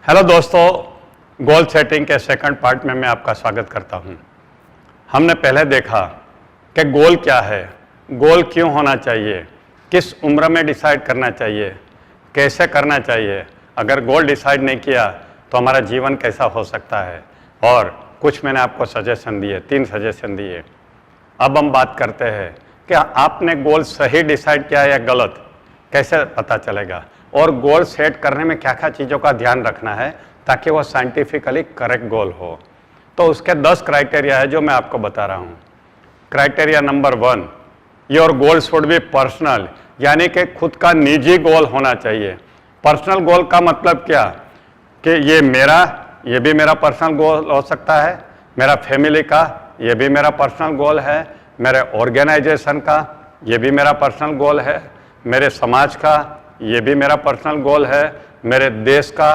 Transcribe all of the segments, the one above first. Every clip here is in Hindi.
हेलो दोस्तों, गोल सेटिंग के सेकंड पार्ट में मैं आपका स्वागत करता हूं। हमने पहले देखा कि गोल क्या है, गोल क्यों होना चाहिए, किस उम्र में डिसाइड करना चाहिए, कैसे करना चाहिए, अगर गोल डिसाइड नहीं किया तो हमारा जीवन कैसा हो सकता है, और कुछ मैंने आपको सजेशन दिए, 3 सजेशन दिए। अब हम बात करते हैं कि आपने गोल सही डिसाइड किया या गलत, कैसे पता चलेगा, और गोल सेट करने में क्या क्या चीज़ों का ध्यान रखना है ताकि वो साइंटिफिकली करेक्ट गोल हो। तो उसके 10 क्राइटेरिया है जो मैं आपको बता रहा हूँ। Criteria number 1, your goal should be personal, यानी कि खुद का निजी गोल होना चाहिए। पर्सनल गोल का मतलब क्या कि ये भी मेरा पर्सनल गोल हो सकता है, मेरा फैमिली का ये भी मेरा पर्सनल गोल है, मेरे ऑर्गेनाइजेशन का ये भी मेरा पर्सनल गोल है, मेरे समाज का ये भी मेरा पर्सनल गोल है, मेरे देश का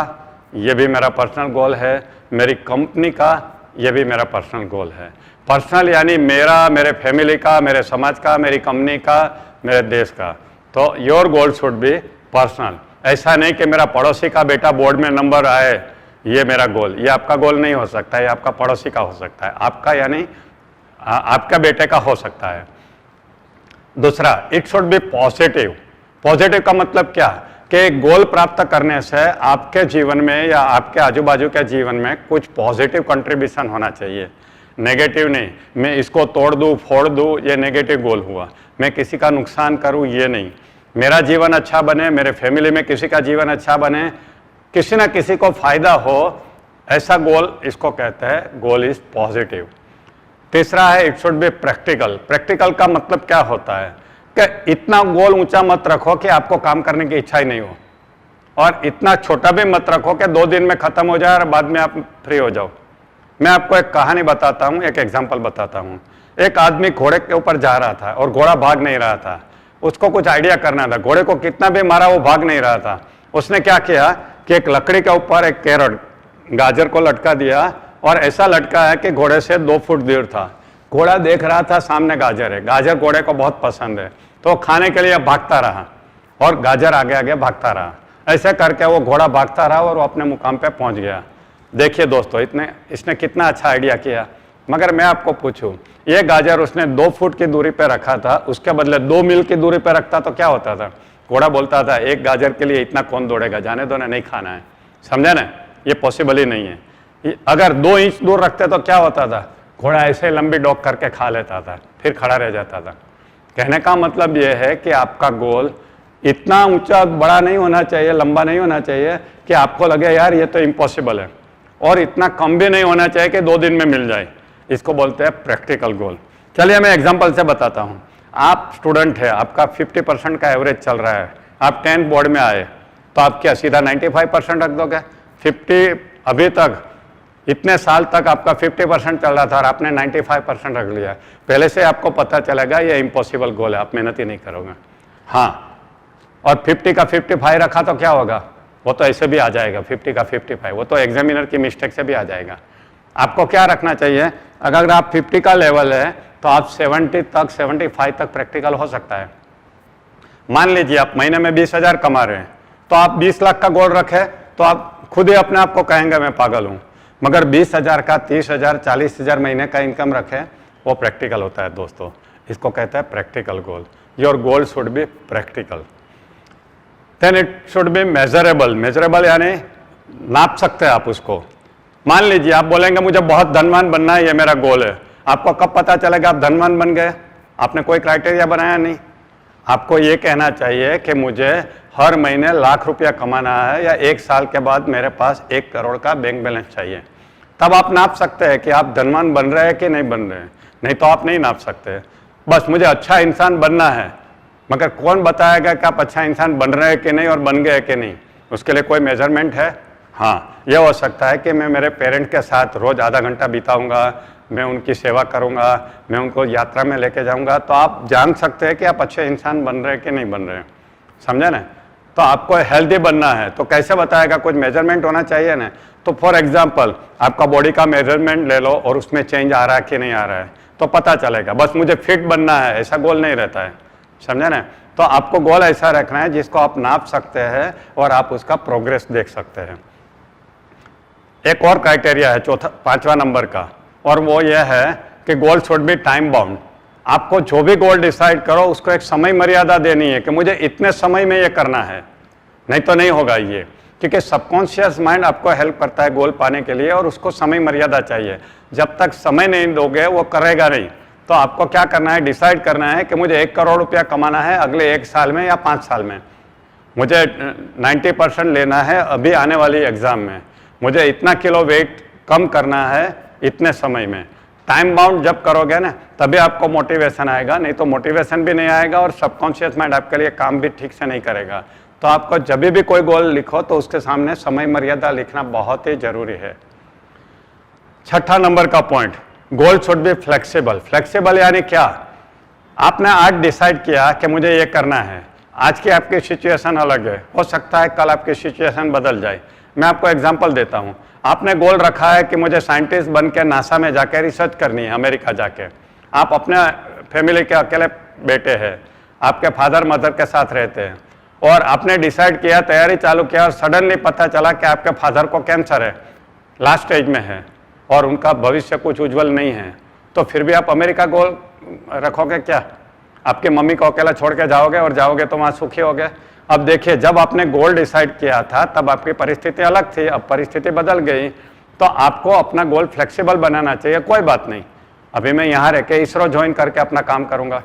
ये भी मेरा पर्सनल गोल है, मेरी कंपनी का ये भी मेरा पर्सनल गोल है। पर्सनल यानी मेरा, मेरे फैमिली का, मेरे समाज का, मेरी कंपनी का, मेरे देश का। तो your goal should be personal. ऐसा नहीं कि मेरा पड़ोसी का बेटा बोर्ड में नंबर आए, ये मेरा गोल। ये आपका गोल नहीं हो सकता है, ये आपका पड़ोसी का हो सकता है, आपका यानी आपका बेटे का हो सकता है। दूसरा, it should B positive. Positive का मतलब क्या कि गोल प्राप्त करने से आपके जीवन में या आपके आजू बाजू के जीवन में कुछ पॉजिटिव कंट्रीब्यूशन होना चाहिए, नेगेटिव नहीं। मैं इसको तोड़ दूँ, फोड़ दूँ, ये नेगेटिव गोल हुआ। मैं किसी का नुकसान करूँ, ये नहीं। मेरा जीवन अच्छा बने, मेरे फैमिली में किसी का जीवन अच्छा बने, किसी ना किसी को फायदा हो, ऐसा गोल इसको कहते हैं गोल इज पॉजिटिव। तीसरा है it should be practical. Practical का मतलब क्या होता है कि इतना गोल ऊंचा मत रखो कि आपको काम करने की इच्छा ही नहीं हो, और इतना छोटा भी मत रखो कि 2 दिन में खत्म हो जाए और बाद में आप फ्री हो जाओ। मैं आपको एक कहानी बताता हूँ, एक एग्जाम्पल बताता हूँ। एक आदमी घोड़े के ऊपर जा रहा था और घोड़ा भाग नहीं रहा था। उसको कुछ आइडिया करना था, घोड़े को कितना भी मारा वो भाग नहीं रहा था। उसने क्या किया कि एक लकड़ी के ऊपर एक कैरेट, गाजर को लटका दिया, और ऐसा लटका है कि घोड़े से 2 फुट दूर था। घोड़ा देख रहा था सामने गाजर है, गाजर घोड़े को बहुत पसंद है, तो खाने के लिए भागता रहा और गाजर आगे आगे भागता रहा। ऐसे करके वो घोड़ा भागता रहा और वो अपने मुकाम पे पहुंच गया। देखिए दोस्तों, इसने कितना अच्छा आइडिया किया। मगर मैं आपको पूछूं, ये गाजर उसने 2 फुट की दूरी पे रखा था, उसके बदले 2 मील की दूरी पे रखता तो क्या होता था? घोड़ा बोलता था एक गाजर के लिए इतना कौन दौड़ेगा, जाने दो ना, नहीं खाना है। समझे ना, ये पॉसिबल ही नहीं है। अगर 2 इंच दूर रखते तो क्या होता था? घोड़ा ऐसे लंबी डॉक करके खा लेता था, फिर खड़ा रह जाता था। कहने का मतलब यह है कि आपका गोल इतना ऊंचा बड़ा नहीं होना चाहिए, लंबा नहीं होना चाहिए कि आपको लगे यार ये तो इम्पॉसिबल है, और इतना कम भी नहीं होना चाहिए कि 2 दिन में मिल जाए। इसको बोलते हैं प्रैक्टिकल गोल। चलिए मैं एग्जांपल से बताता हूँ। आप स्टूडेंट है, आपका 50% का एवरेज चल रहा है, आप 10th बोर्ड में आए, तो आप क्या सीधा 95% रख दोगे? 50 अभी तक इतने साल तक आपका 50% चल रहा था और आपने 95% रख लिया। पहले से आपको पता चलेगा ये इम्पॉसिबल गोल है, आप मेहनत ही नहीं करोगे। हाँ, और 50 का 55 रखा तो क्या होगा? वो तो ऐसे भी आ जाएगा, 50 का 55, वो तो एग्जामिनर की मिस्टेक से भी आ जाएगा। आपको क्या रखना चाहिए? अगर आप 50 का लेवल है तो आप 70 तक, 75 तक प्रैक्टिकल हो सकता है। मान लीजिए आप महीने में 20,000 कमा रहे हैं, तो आप 20 लाख का गोल रखें तो आप खुद ही अपने आप को कहेंगे मैं पागल हूँ। मगर 20,000 का, 30,000, 40,000 महीने का इनकम रखें, वो प्रैक्टिकल होता है दोस्तों। इसको कहते हैं practical goal. Your goal should be practical. Then it should be measurable. Measurable यानी नाप सकते हैं आप उसको। मान लीजिए आप बोलेंगे मुझे बहुत धनवान बनना है, ये मेरा गोल है। आपको कब पता चलेगा आप धनवान बन गए? आपने कोई क्राइटेरिया बनाया नहीं। आपको ये कहना चाहिए कि मुझे हर महीने लाख रुपया कमाना है, या 1 साल के बाद मेरे पास 1 करोड़ का बैंक बैलेंस चाहिए। तब आप नाप सकते हैं कि आप धनवान बन रहे हैं कि नहीं बन रहे हैं। नहीं तो आप नहीं नाप सकते। बस मुझे अच्छा इंसान बनना है, मगर कौन बताएगा कि आप अच्छा इंसान बन रहे हैं कि नहीं और बन गए कि नहीं? उसके लिए कोई मेजरमेंट है? हाँ, यह हो सकता है कि मैं मेरे पेरेंट के साथ रोज आधा घंटा बिताऊंगा, मैं उनकी सेवा करूंगा, मैं उनको यात्रा में लेके जाऊंगा, तो आप जान सकते हैं कि आप अच्छे इंसान बन रहे हैं कि नहीं बन रहे हैं। समझे ना? तो आपको हेल्दी बनना है तो कैसे बताएगा? कुछ मेजरमेंट होना चाहिए ना। तो फॉर एग्जांपल आपका बॉडी का मेजरमेंट ले लो और उसमें चेंज आ रहा है कि नहीं आ रहा है, तो पता चलेगा। बस मुझे फिट बनना है, ऐसा गोल नहीं रहता है। समझे ना? तो आपको गोल ऐसा रखना है जिसको आप नाप सकते हैं और आप उसका प्रोग्रेस देख सकते हैं। एक और क्राइटेरिया है पांचवा नंबर का, और वो ये है कि गोल शुड बी टाइम बाउंड। आपको जो भी गोल डिसाइड करो उसको एक समय मर्यादा देनी है कि मुझे इतने समय में ये करना है, नहीं तो नहीं होगा ये। क्योंकि सबकॉन्शियस माइंड आपको हेल्प करता है गोल पाने के लिए, और उसको समय मर्यादा चाहिए। जब तक समय नहीं दोगे वो करेगा नहीं। तो आपको क्या करना है, डिसाइड करना है कि मुझे 1 करोड़ रुपया कमाना है अगले 1 साल में या 5 साल में, मुझे 90% लेना है अभी आने वाली एग्जाम में, मुझे इतना किलो वेट कम करना है इतने समय में। टाइम बाउंड जब करोगे ना तभी आपको मोटिवेशन आएगा, नहीं तो मोटिवेशन भी नहीं आएगा और सबकॉन्शियस माइंड आपके लिए काम भी ठीक से नहीं करेगा। तो आपको जब भी कोई गोल लिखो तो उसके सामने समय मर्यादा लिखना बहुत ही जरूरी है। छठा नंबर का point, goal should be flexible. Flexible यानी क्या, आपने आज डिसाइड किया कि मुझे ये करना है, आज की आपकी सिचुएशन अलग है, हो सकता है कल आपकी सिचुएशन बदल जाए। मैं आपको एग्जांपल देता हूँ। आपने गोल रखा है कि मुझे साइंटिस्ट बन के नासा में जाके रिसर्च करनी है, अमेरिका जाके। आप अपने फैमिली के अकेले बेटे हैं, आपके फादर मदर के साथ रहते हैं, और आपने डिसाइड किया, तैयारी चालू किया, और सडनली पता चला कि आपके फादर को कैंसर है, लास्ट स्टेज में है, और उनका भविष्य कुछ उज्जवल नहीं है। तो फिर भी आप अमेरिका गोल रखोगे क्या? आपकी मम्मी को अकेला छोड़ के जाओगे, और जाओगे तो वहाँ सुखी होगे? अब देखिए, जब आपने गोल डिसाइड किया था तब आपकी परिस्थिति अलग थी, अब परिस्थिति बदल गई। तो आपको अपना गोल फ्लेक्सिबल बनाना चाहिए। कोई बात नहीं, अभी मैं यहाँ रह के इसरो ज्वाइन करके अपना काम करूँगा,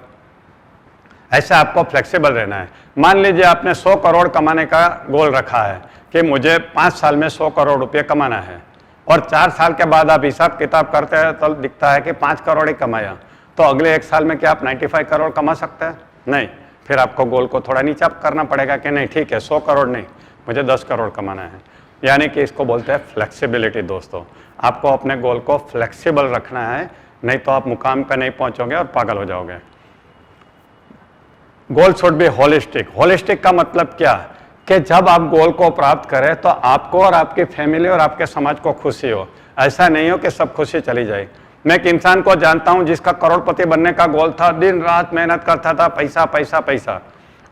ऐसा आपको फ्लेक्सिबल रहना है। मान लीजिए आपने 100 करोड़ कमाने का गोल रखा है कि मुझे 5 साल में 100 करोड़ रुपये कमाना है, और 4 साल के बाद आप हिसाब किताब करते हैं तो दिखता है कि 5 करोड़ ही कमाया। तो अगले 1 साल में क्या आप 95 करोड़ कमा सकते हैं? नहीं। फिर आपको गोल को थोड़ा नीचा करना पड़ेगा कि नहीं, ठीक है 100 करोड़ नहीं, मुझे 10 करोड़ कमाना है। यानी कि इसको बोलते हैं फ्लेक्सिबिलिटी। दोस्तों, आपको अपने गोल को फ्लेक्सिबल रखना है, नहीं तो आप मुकाम पे नहीं पहुंचोगे और पागल हो जाओगे। गोल शुड बी होलिस्टिक। होलिस्टिक का मतलब क्या, कि जब आप गोल को प्राप्त करें तो आपको और आपकी फैमिली और आपके समाज को खुशी हो। ऐसा नहीं हो कि सब खुशी चली जाए। मैं एक इंसान को जानता हूं जिसका करोड़पति बनने का गोल था, दिन रात मेहनत करता था, पैसा पैसा पैसा,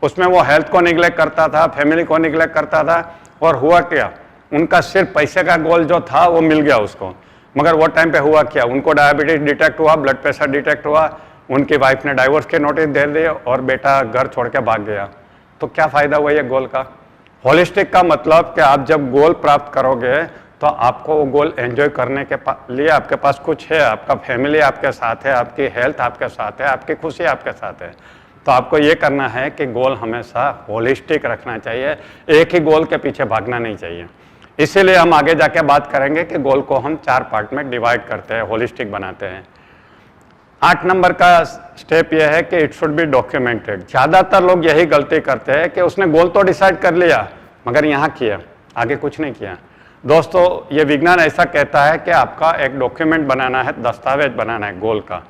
उसमें वो हेल्थ को निग्लेक्ट करता था, फैमिली को निग्लेक्ट करता था, और हुआ क्या, उनका सिर्फ पैसे का गोल जो था वो मिल गया उसको। मगर वो टाइम पे हुआ क्या, उनको डायबिटीज डिटेक्ट हुआ, ब्लड प्रेशर डिटेक्ट हुआ, उनकी वाइफ ने डाइवोर्स के नोटिस दे दिए, और बेटा घर छोड़ के भाग गया। तो क्या फायदा हुआ ये गोल का? होलिस्टिक का मतलब कि आप जब गोल प्राप्त करोगे तो आपको वो गोल एंजॉय करने के लिए आपके पास कुछ है, आपका फैमिली आपके साथ है, आपकी हेल्थ आपके साथ है, आपकी खुशी आपके साथ है। तो आपको ये करना है कि गोल हमेशा होलिस्टिक रखना चाहिए, एक ही गोल के पीछे भागना नहीं चाहिए। इसीलिए हम आगे जाके बात करेंगे कि गोल को हम 4 पार्ट में डिवाइड करते हैं, होलिस्टिक बनाते हैं। 8 नंबर का स्टेप यह है कि इट शुड बी डॉक्यूमेंटेड। ज़्यादातर लोग यही गलती करते हैं कि उसने गोल तो डिसाइड कर लिया मगर यहाँ किया, आगे कुछ नहीं किया। दोस्तों, ये विज्ञान ऐसा कहता है कि आपका एक डॉक्यूमेंट बनाना है, दस्तावेज बनाना है गोल का।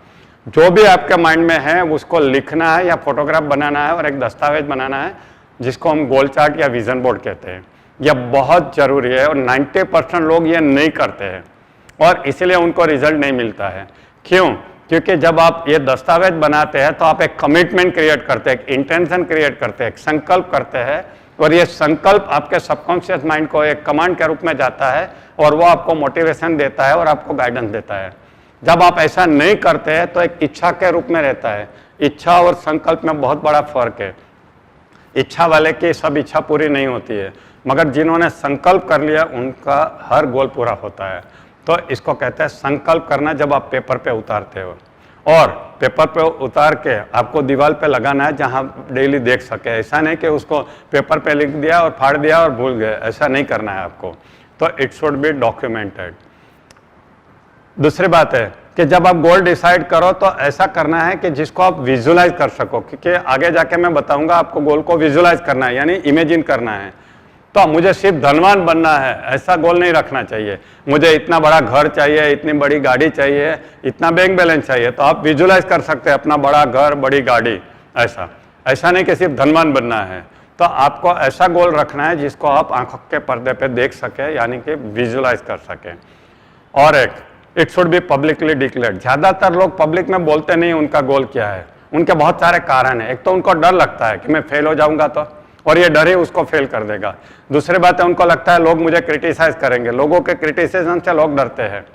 जो भी आपके माइंड में है उसको लिखना है या फोटोग्राफ बनाना है और एक दस्तावेज बनाना है, जिसको हम गोल चार्ट या विजन बोर्ड कहते हैं। यह बहुत जरूरी है, और 90% लोग ये नहीं करते हैं, और इसलिए उनको रिजल्ट नहीं मिलता है। क्यों? क्योंकि जब आप ये दस्तावेज बनाते हैं तो आप एक कमिटमेंट क्रिएट करते हैं, एक इंटेंशन क्रिएट करते हैं, एक संकल्प करते हैं, और ये संकल्प आपके सबकॉन्शियस माइंड को एक कमांड के रूप में जाता है, और वो आपको मोटिवेशन देता है और आपको गाइडेंस देता है। जब आप ऐसा नहीं करते हैं तो एक इच्छा के रूप में रहता है। इच्छा और संकल्प में बहुत बड़ा फर्क है। इच्छा वाले की सब इच्छा पूरी नहीं होती है, मगर जिन्होंने संकल्प कर लिया उनका हर गोल पूरा होता है। तो इसको कहते हैं संकल्प करना। जब आप पेपर पे उतारते हो, और पेपर पे उतार के आपको दीवार पे लगाना है जहां डेली देख सके। ऐसा नहीं कि उसको पेपर पे लिख दिया और फाड़ दिया और भूल गए, ऐसा नहीं करना है आपको। तो इट शुड बी डॉक्यूमेंटेड। दूसरी बात है कि जब आप गोल डिसाइड करो तो ऐसा करना है कि जिसको आप विजुलाइज कर सको, क्योंकि आगे जाके मैं बताऊंगा आपको गोल को विजुलाइज करना है, यानी इमेजिन करना है। तो मुझे सिर्फ धनवान बनना है ऐसा गोल नहीं रखना चाहिए, मुझे इतना बड़ा घर चाहिए, इतनी बड़ी गाड़ी चाहिए, इतना बैंक बैलेंस चाहिए। तो आप विजुलाइज कर सकते हैं अपना बड़ा घर, बड़ी गाड़ी। ऐसा नहीं कि सिर्फ धनवान बनना है। तो आपको ऐसा गोल रखना है जिसको आप आंखों के पर्दे पे देख सके, यानी कि विजुलाइज कर सके। और एक, it should B publicly declared. ज़्यादातर लोग पब्लिक में बोलते नहीं उनका गोल क्या है। उनके बहुत सारे कारण हैं। एक तो उनको डर लगता है कि मैं फेल हो जाऊंगा तो, और ये डर ही उसको फेल कर देगा। दूसरी बात है, उनको लगता है लोग मुझे क्रिटिसाइज करेंगे, लोगों के क्रिटिसिज्म से लोग डरते हैं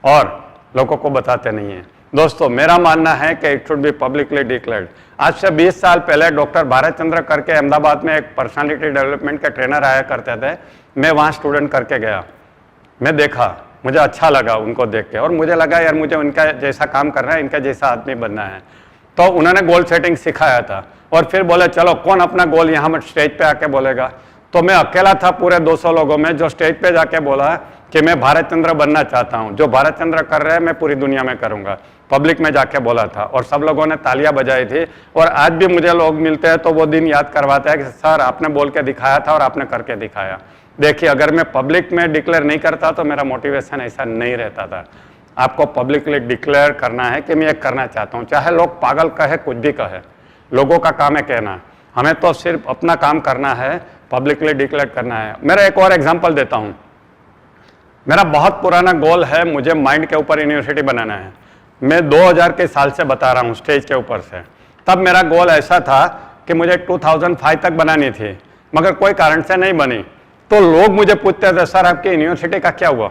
और लोगों को बताते नहीं हैं। दोस्तों, मेरा मानना है कि it should B publicly declared. आज से 20 साल पहले डॉक्टर भारत चंद्र करके अहमदाबाद में एक पर्सनालिटी डेवलपमेंट के ट्रेनर आया करते थे, मैं वहाँ स्टूडेंट करके गया, मैं देखा, मुझे अच्छा लगा उनको देख के और मुझे लगा यार मुझे उनका जैसा काम करना है, इनका जैसा आदमी बनना है। तो उन्होंने गोल सेटिंग सिखाया था और फिर बोले चलो कौन अपना गोल यहाँ स्टेज पे आके बोलेगा। तो मैं अकेला था पूरे 200 लोगों में जो स्टेज पे जाके बोला कि मैं भारत चंद्र बनना चाहता हूँ, जो भारत चंद्र कर रहे हैं मैं पूरी दुनिया में करूँगा। पब्लिक में जाके बोला था और सब लोगों ने तालियां बजाई थी। और आज भी मुझे लोग मिलते हैं तो वो दिन याद करवाते हैं कि सर आपने बोल के दिखाया था और आपने करके दिखाया। देखिए, अगर मैं पब्लिक में डिक्लेयर नहीं करता तो मेरा मोटिवेशन ऐसा नहीं रहता था। आपको पब्लिकली डिक्लेयर करना है कि मैं ये करना चाहता हूँ, चाहे लोग पागल कहे, कुछ भी कहे, लोगों का काम है कहना, हमें तो सिर्फ अपना काम करना है, पब्लिकली डिक्लेयर करना है। मेरा एक और एग्जाम्पल देता हूँ। मेरा बहुत पुराना गोल है, मुझे माइंड के ऊपर यूनिवर्सिटी बनाना है। मैं 2000 के साल से बता रहा हूँ स्टेज के ऊपर से। तब मेरा गोल ऐसा था कि मुझे 2005 तक बनानी थी, मगर कोई कारण से नहीं बनी। तो लोग मुझे पूछते थे सर आपकी यूनिवर्सिटी का क्या हुआ,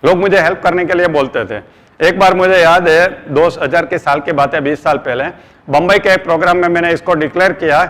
लोग मुझे हेल्प करने के लिए बोलते थे। एक बार मुझे याद है 2000 के साल की बात है, 20 साल पहले बम्बई के एक प्रोग्राम में मैंने इसको डिक्लेयर किया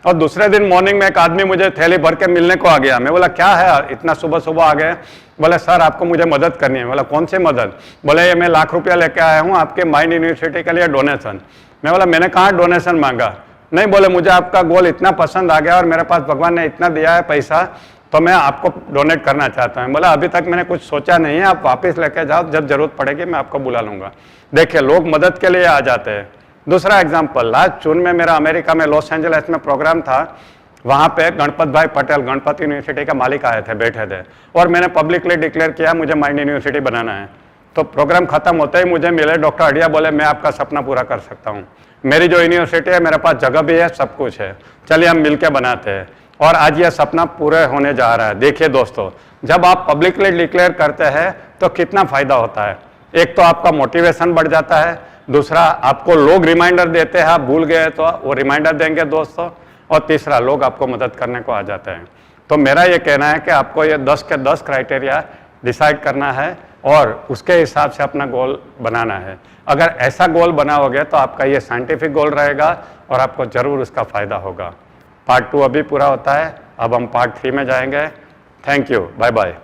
और दूसरे दिन मॉर्निंग में एक आदमी मुझे थैली भर के मिलने को आ गया। मैं बोला क्या है इतना सुबह सुबह आ गए? बोले सर आपको मुझे मदद करनी है। बोला कौन सी मदद? बोले ये मैं लाख रुपया लेके आया हूँ आपके माइंड यूनिवर्सिटी के लिए डोनेशन। मैं बोला मैंने कहाँ डोनेशन मांगा? नहीं, बोले मुझे आपका गोल इतना पसंद आ गया और मेरे पास भगवान ने इतना दिया है पैसा तो मैं आपको डोनेट करना चाहता हूँ। बोला अभी तक मैंने कुछ सोचा नहीं है, आप वापस लेके जाओ, जब जरूरत पड़ेगी मैं आपको बुला लूंगा। देखिए लोग मदद के लिए आ जाते हैं। दूसरा एग्जाम्पल, लास्ट जून में मेरा अमेरिका में लॉस एंजलिस में प्रोग्राम था। वहाँ पे गणपत भाई पटेल गणपत यूनिवर्सिटी का मालिक आए थे, बैठे थे और मैंने पब्लिकली डिक्लेयर किया मुझे माइंड यूनिवर्सिटी बनाना है। तो प्रोग्राम खत्म होते ही मुझे मिले डॉक्टर अडिया, बोले मैं आपका सपना पूरा कर सकता हूँ, मेरी जो यूनिवर्सिटी है मेरे पास जगह भी है, सब कुछ है, चलिए हम मिलकर बनाते हैं। और आज यह सपना पूरे होने जा रहा है। देखिए दोस्तों, जब आप पब्लिकली डिक्लेयर करते हैं तो कितना फायदा होता है। एक तो आपका मोटिवेशन बढ़ जाता है, दूसरा आपको लोग रिमाइंडर देते हैं, आप भूल गए तो वो रिमाइंडर देंगे दोस्तों, और तीसरा लोग आपको मदद करने को आ जाते हैं। तो मेरा ये कहना है कि आपको ये 10 के 10 क्राइटेरिया डिसाइड करना है और उसके हिसाब से अपना गोल बनाना है। अगर ऐसा गोल बनाओगे तो आपका ये साइंटिफिक गोल रहेगा और आपको जरूर उसका फायदा होगा। पार्ट 2 अभी पूरा होता है, अब हम पार्ट 3 में जाएंगे। Thank you, bye bye.